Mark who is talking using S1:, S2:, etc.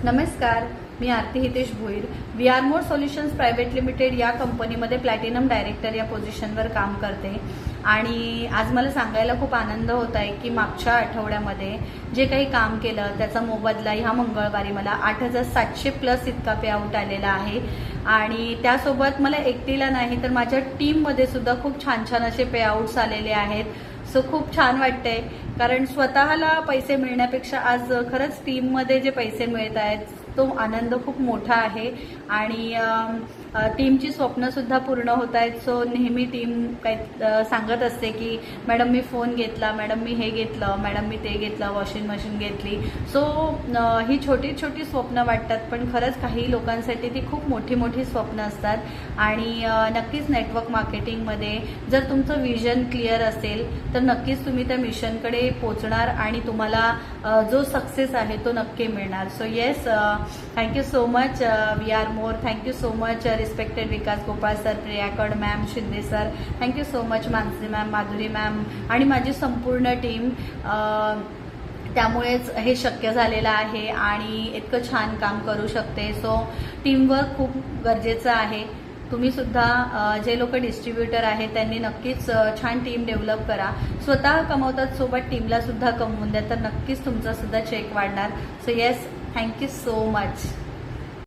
S1: नमस्कार, मी Aarti Hitesh Bhoir. We are more solutions private limited या कंपनीमध्ये प्लॅटिनम डायरेक्टर या पोझिशनवर काम करते. आणि आज मला सांगायला खूप आनंद होत आहे की मागच्या आठवड्यामध्ये जे काही काम केलं त्याचा मोबदला ह्या मंगळवारी मला 8,700+ इतका पे आउट आलेला आहे. आणि त्यासोबत मला एकटीला नाही तर माझ्या टीममध्ये सुद्धा खूप छान छान असे पे आउट्स आलेले आहेत. सो खूप छान वाटतंय, कारण स्वतःला पैसे मिळण्यापेक्षा आज खरंच टीममध्ये जे पैसे मिळत आहेत तो आनंद खूप मोठा आहे. आणि टीमची स्वप्न सुद्धा पूर्ण होत आहेत. सो नेहमी टीम काही सांगत असते की मॅडम मी फोन घेतला, मॅडम मी हे घेतलं, मॅडम मी ते घेतलं, वॉशिंग मशीन घेतली. सो ही छोटी छोटी स्वप्न वाटतात, पण खरंच काही लोकांसाठी ती खूप मोठी मोठी स्वप्न असतात. आणि नक्कीच नेटवर्क मार्केटिंगमध्ये जर तुमचं विजन क्लिअर असेल तर नक्कीच तुम्ही त्या मिशनकडे पोहोचणार आणि तुम्हाला जो सक्सेस आहे तो नक्की मिळणार. So yes, thank you so much we are more. Thank you so much respected Vikas Gopal sir, प्रियाकड ma'am, Shinde sir. Thank you so much Mansi ma'am, Madhuri ma'am आणि माझी संपूर्ण टीम. त्यामुळेच हे शक्य झालेलं आहे आणि इतकं छान काम करू शकते. सो टीमवर्क खूप गरजेचं आहे. तुम्ही सुद्धा जे लोक डिस्ट्रीब्युटर आहेत त्यांनी नक्कीच छान टीम डेव्हलप करा. स्वतः कमवतात सोबत टीमला सुद्धा कमवून द्या, तर नक्कीच तुमचा सुद्धा चेक वाढणार. So yes, thank you so much.